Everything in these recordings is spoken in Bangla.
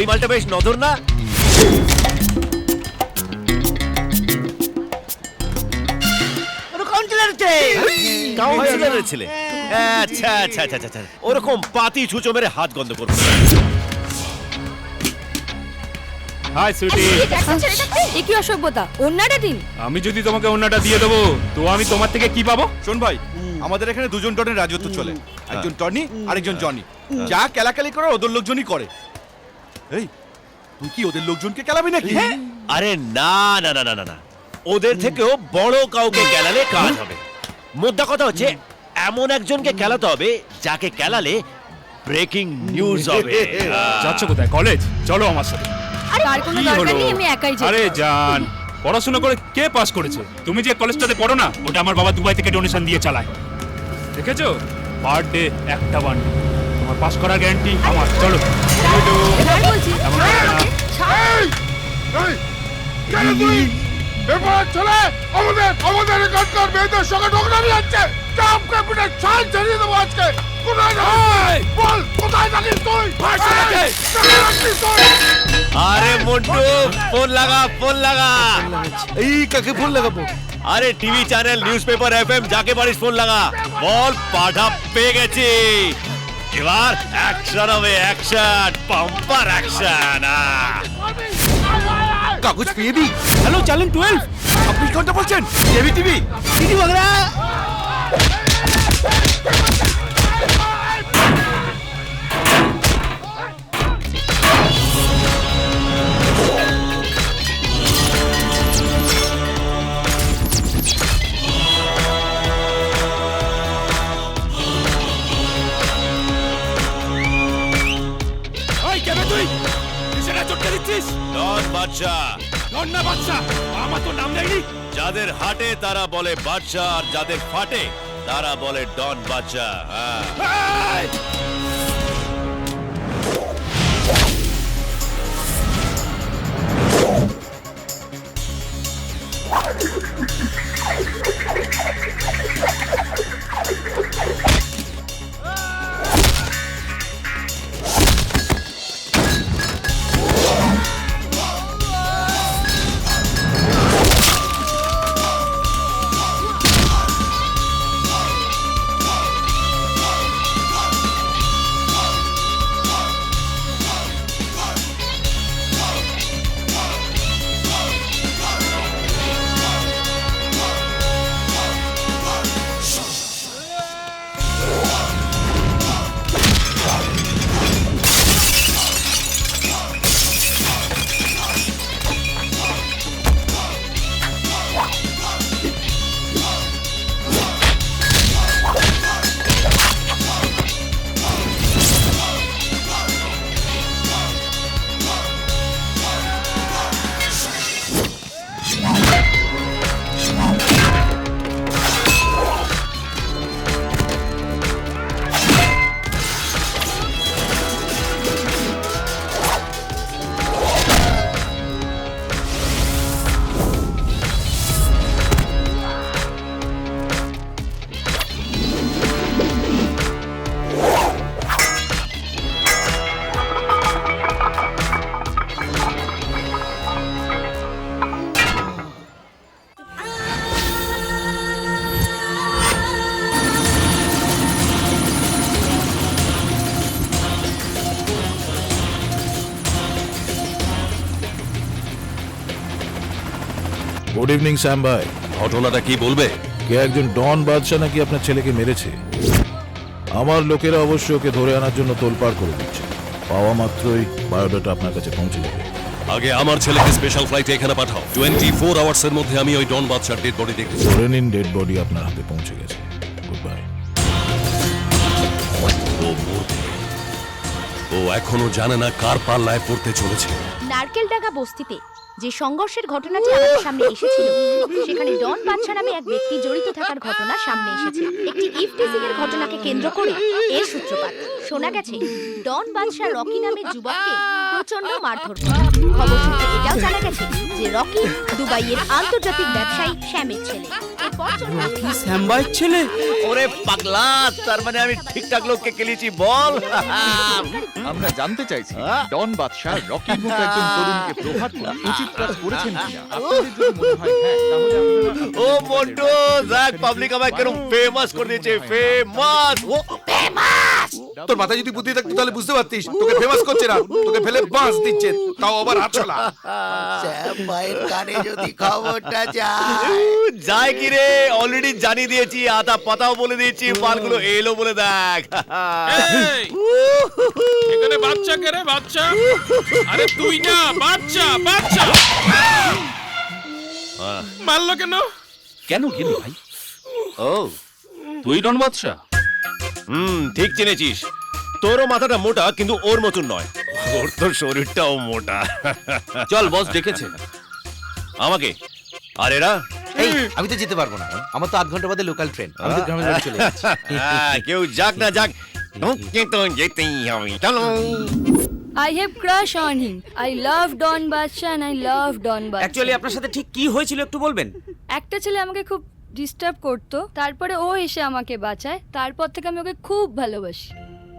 ওই মালটা বেশ নজর না? কাউন্সিলরের ছেলে। আচ্ছা আচ্ছা আচ্ছা আচ্ছা, ওরকম পাতি ছুঁচো মেরে হাত গন্ধ করবে। হাই সুইটি। এ কি অসভ্যতা? অন্যটা দিন। আমি যদি তোমাকে অন্যটা দিয়ে দেবো তো আমি তোমার থেকে কি পাবো? শোন ভাই, আমাদের এখানে দুজন টনের রাজত্ব চলে, একজন টনি আরেকজন জনি। যা কেলাকেলি করে ওদের লোকজনই করে। এই তুই কি ওদের লোকজনকে কেলাবি নাকি? আরে না না না না না না, ওদের থেকেও বড় কাউকে কেলালে কাজ হবে। মোদ্দা কথা হচ্ছে এমন একজনকে কেলাতে হবে যাকে কেলালে ব্রেকিং নিউজ হবে। যাচ্ছ কোথায়? কলেজ? চলো আমার সাথে। আর কোনো কি দরকার হলো? নেই, আমি একাই যাই। আরে জান, পড়াশোনা করে কে পাস করেছে? তুমি যে কলেজটাতে পড়ো না, ওটা আমার বাবা দুবাই থেকে ডোনেশন দিয়ে চালায়। দেখেছো? পার ডে একটা বান। তোমার পাস করার গ্যারান্টি আমার। চলো। এবার বলছি। এমন করে না। কেন তুই এবার চলে আমাদের এখানকার মেয়েদের সঙ্গে ঢোকনামি যাচ্ছে? চাপ ক্যাপিটাল ছাল ছেড়ে দেবো আজকে। কোথায় থাকিস? বল কোথায় থাকিস তুই? কোথায় থাকিস তুই? আরে মন্টু, ফোন লাগা ফোন লাগা। এই কাকে ফোন লাগাবো? আরে TV channel, news paper, FM, যাকে পারিস ফোন লাগা। বল পাঠা পেয়ে গেছি, এবার অ্যাকশন হবে, অ্যাকশন, পাম্পার অ্যাকশন। কাগজ পেয়ে দি। হ্যালো চ্যানেল 12, আপনি কোনটা বলছেন? TV TV TV Bangla. ওই কেবে তুই? কিসের চটকে দিচ্ছিস? ডন বাদশাহ। ধন্না বাচ্চা, আমার তো নাম নেই। যাদের হাটে তারা বলে বাদশাহ, আর যাদের ফাটে তারা বলে ডন বাদশাহ। হ্যাঁ, গুড ইভিনিং শ্যাম ভাই। ঘটনাটা কি বলবে? কে একজন ডন বাদশা নাকি আপনার ছেলেকে মেরেছে? আমার লোকেরা অবশ্য ওকে ধরে আনার জন্য তোলপাড় করে দিচ্ছে। পাওয়া মাত্রই বায়োডাটা আপনার কাছে পৌঁছে যাবে। আগে আমার ছেলেকে স্পেশাল ফ্লাইটে এখানে পাঠাও। 24 আওয়ার্সের মধ্যে আমি ওই ডন বাদশার ডেড বডি দেখতে চাই। ধরে নিন ডেড বডি আপনার হাতে পৌঁছে গেছে। Good bye. ও এখনো জানে না কার পাল্লায় পড়তে চলেছে। নারকেলডাঙ্গা বস্তিতে যে সংঘর্ষের ঘটনাটি আমাদের সামনে এসেছিল, সেখানে ডন বাদশা নামে এক ব্যক্তি জড়িত থাকার ঘটনা সামনে এসেছে। একটি ইফটিজিং এর ঘটনাকে কেন্দ্র করে এর সূত্রপাত। শোনা গেছে ডন বাদশা রকি নামে যুবককে প্রচন্ড মারধর করে। খবর সূত্রে এটাও জানা গেছে যে রকি দুবাইয়ের আন্তর্জাতিক ব্যবসায়ী শ্যামের ছেলে। এরপর শ্যামবাইয়ের ছেলে? ওরে পাগলা, তার মানে আমি ঠিকঠাক লোককে কেলিয়েছি বল। আমরা জানতে চাইছি ডন বাদশাহ রকির মতো একজন তরুণকে প্রহার করে উচিত কাজ করেছেন কিনা। আপনাদের যদি মনে হয় হ্যাঁ, তাহলে আপনারা ও মন্টু, দেখ পাবলিক আমায় কেরম ফেমাস করে দিয়েছে, ফেমাস। ও তোর মাথায় যদি বুদ্ধি থাকতো তাহলে বুঝতে পারতিস তোকে ফেমাস করছে না, তোকে ফেলে বাঁশ দিচ্ছে, তাও আবার হাতছাড়া। শ্যাম ভাইয়ের কানে যদি খবরটা যায়। যায় কি রে, অলরেডি জানিয়ে দিয়েছি, আতা পাতাও বলে দিয়েছি, মালগুলো এলো বলে দেখ। এখানে বাচ্চা কে রে? বাচ্চা? আরে তুই না, বাচ্চা বাচ্চা। মারলো কেন? কেন গেলি ভাই? ও তুই ডন বাদশা? ঠিক চিনেছিস। তোরও মাথাটা মোটা, কিন্তু ওর মতন নয়, ওর তো শরীরটাও মোটা। চল বস ডেকেছে আমাকে। আর এরা এই আমি তো যেতে পারবো না, আমার তো 8 ঘন্টা বাদে লোকাল ট্রেন, আমি তো গ্রামে বাড়ি চলে যাচ্ছি। কেউ যাক না যাক, কিন্তু যেতেই হবে। চলো। I have crush on him. I love Don Badsha and I love Don Badsha. Actually আপনার সাথে ঠিক কি হয়েছিল একটু বলবেন? একটা ছেলে আমাকে খুব ডিস্টার্ব করতো, তারপরে ও এসে আমাকে বাঁচায়, তারপর থেকে আমি ওকে খুব ভালোবাসি।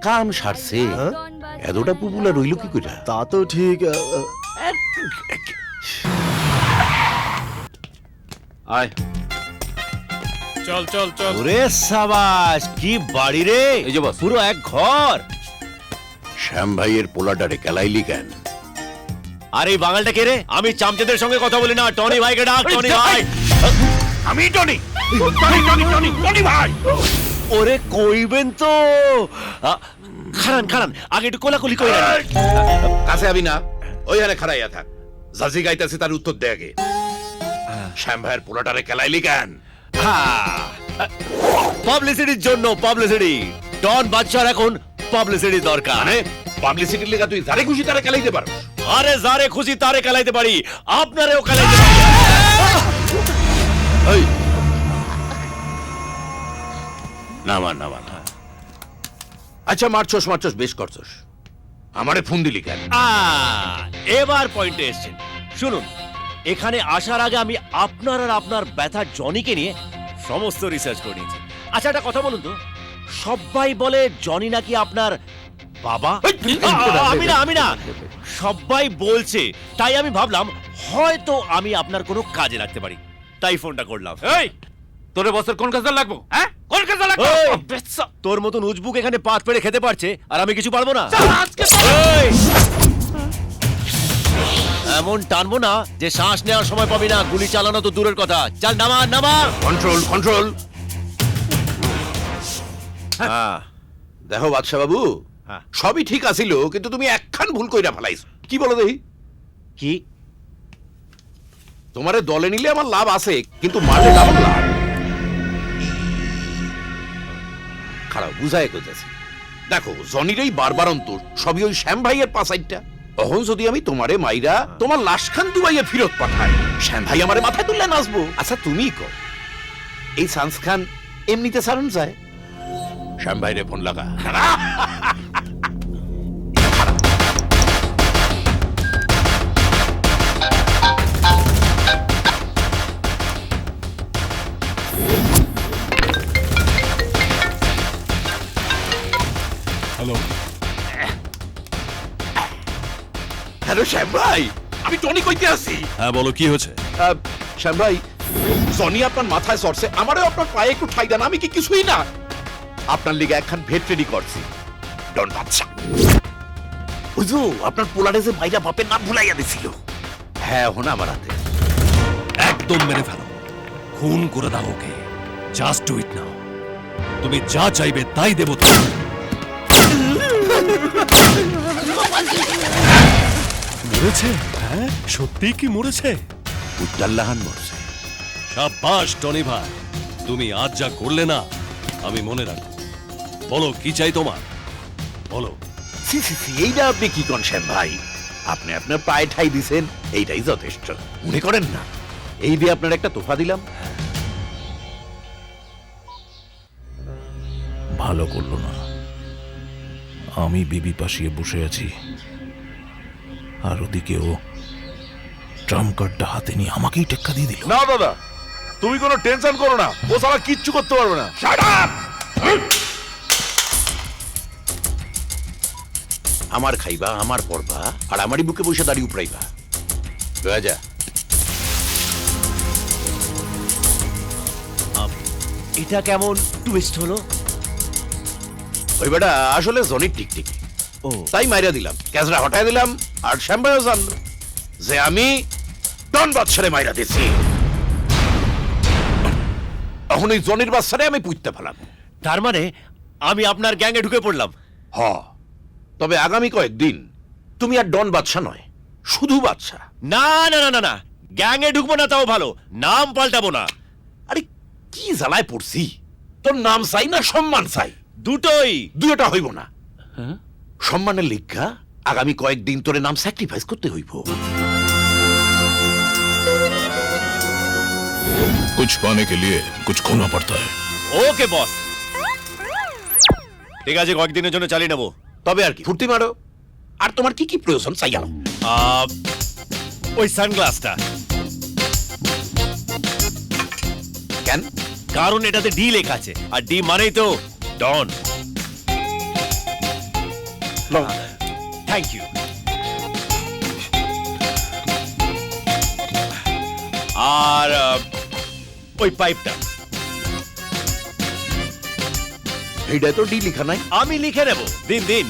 কাম সারছে, Don Badsha এতটা and I পপুলার love রইল Don কি করে? তা তো ঠিক। আয়। চল চল চল। ওরে সাবাস, কি বাড়ি রে! এই যে বস। পুরো এক ঘর। শ্যাম ভাইয়ের পোলাটারে কেলাইলি কেন? আর এই বাঙালটা কে রে? আমি চামচেদের সঙ্গে কথা বলি না, টনি ভাইকে ডাক, টনি ভাই। আমি টনি। টনি ভাই। ওরে কইবেন তো। খারান খারান, আগে একটু কোলাকুলি কই না। কাছে আবি না, ওইখানে খাড়াইয়া থাক। জাজি গাইতেছে তার উত্তর দে আগে। শ্যাম ভাইয়ের পোলাটারে কেলাইলি কেন? পাবলিসিটির জন্য, পাবলিসিটি। ডন বাদশার এখন পাবলিসিটি দরকার। মানে পাবলিসিটির লেগা তুই যারে খুশি তারে কেলাইতে পারো? আরে যারে খুশি তারে খেলাইতে পারি, আপনারেও খেলাইতে পারি। এই নামা আচ্ছা, মারছস বেশ করছস, আমারে ফোন দিলি কেন? এবার পয়েন্টে এসেছেন। শুনুন, এখানে আসার আগে আমি আপনার আর আপনার ব্যথা জনিকে নিয়ে সমস্ত রিসার্চ করে নিয়েছি। আচ্ছা, একটা কথা বলুন তো, সবাই বলে জনি নাকি আপনার বাবা। আমি না, সবাই বলছে, তাই আমি ভাবলাম হয়তো আমি আপনার কোনো কাজে লাগতে পারি, তাই ফোনটা করলাম। এই তোরে বসের কোন কাজে লাগবো? হ্যাঁ, কোন কাজে লাগবো? এই, তোর মতন উজবুক এখানে পাত পেড়ে খেতে পারছে, আর আমি কিছু পারবো না। এই, এমন টানবো না যে শ্বাস নেওয়ার সময় পাবি না, গুলি চালানো তো দূরের কথা। চল নামা নামা। কন্ট্রোল। হ্যাঁ, দেখো বাদশা বাবু, হ্যাঁ। সবই ঠিক আছিল, কিন্তু তুমি একখান ভুল কইরা ফেলাইছ। কি বলো দেখি? কি? তোমারে দলে নিলে আমার লাভ আছে, কিন্তু মারলে ডাবল লাভ। খারাপ বুঝায় কইতাছি। দেখো, জনিরই বারবার অন্তর সবই ওই শ্যাম ভাইয়ের পাসাইডটা। তখন যদি আমি তোমারে মাইরা তোমার লাশখান দুবাইয়ে ফিরত পাঠাই, শ্যাম ভাই আমারে মাথায় তুললে নাচবো। আচ্ছা তুমিই কও, এই সান্স খান এমনিতে সারণ যায়? শ্যাম ভাইরে ফোন লাগা। হ্যালো, হ্যালো শ্যাম ভাই, আমি টনি কইতে আছি। হ্যাঁ বলো, কি হয়েছে? শ্যাম ভাই, জনি আপনার মাথায় সরছে, আমারও আপনার পায়ে একটু ঠাই দেন। আমি কি কিছুই না? আপনার লিগে একখান ভেট রেডি করছি, ডন বাদশা। বুঝো, আপনার পোলারে যে ভাইরা বাপের নাম ভুলাইয়া দিছিল। হ্যাঁ, এখন আমার হাতে। একদম মেরে ফেলো, খুন করে দাও ওকে। জাস্ট ডু ইট নাও। তুমি যা চাইবে তাই দেব তোমাকে। মরেছে? হ্যাঁ, সত্যি কি মরেছে? উদ্দাল্লাহান মরছে। শাবাশ টনি ভাই, তুমি আজ যা করলে না, আমি মনে রাখবো। বলো কি চাই তোমার, বলো। সি, এইটা আপনি কি কোন শ্যাম ভাই? আপনি আপনার পায়ে ঠাই দিছেন, এইটাই যথেষ্ট। মনে করেন না এই দিয়ে আপনার একটা তোফা দিলাম? ভালো করলো না। আমি বিবি পাশিয়ে বসে আছি, আর ওদিকে ও ট্রাম্প কার্ডটা হাতে নিয়ে আমাকেই টেক্কা দিয়ে দিল। না দাদা, তুমি কোনো টেনশন করো না, ও সারা কিচ্ছু করতে পারবে না। আমার খাইবা, আমার পড়বা, আর আমারই বুকে বসে দাঁড়িয়ে উপড়াইবা। রাজা, এটা কেমন টুইস্ট হলো? ওই বেটা আসলে জনির টিকটিক, ও তাই মাইরা দিলাম, ক্যাজরা হটাই দিলাম, আর শ্যামবাইও জানলো যে আমি ডন বাদশারে মাইরা দিছি। এখন ওই জনির বাচ্চারে আমি পুঁততে ফেলাম। তার মানে আমি আপনার গ্যাংয়ে ঢুকে পড়লাম। হ, তবে আগামী কয়েকদিন তুমি আর ডন বাদশা নয়, শুধু বাদশা। না না না না না, গ্যাংয়ে ঢুকবো না তাও ভালো, নাম পাল্টাবো না। আরে কি জ্বালায় পড়ছি, তোর নাম চাই না সম্মান চাই? দুটোই। দুইটা হইব না। সম্মানের লিখা আগামী কয়েকদিন তোরে নাম স্যাক্রিফাইস করতে হইব। कुछ पाने के लिए कुछ खोना पड़ता है। ওকে বস, ঠিক আছে, কয়েকদিনের জন্য চালিয়ে নেবো। তবে আর কি, ফুর্তি মারো। আর তোমার কি কি প্রয়োজন চাই আনো। ওই সানগ্লাসটা। কেন? কারণ এটাতে ডি লেখা আছে, আর ডি মানেই তো ডন। Thank you. আর ওই পাইপটা এইটা তো ডি লেখা নাই। আমি লিখে নেব, দিন দিন।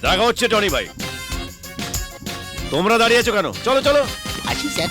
দেখা হচ্ছে টনি ভাই। তোমরা দাঁড়িয়ে আছো কেন? চলো চলো। আসি স্যার।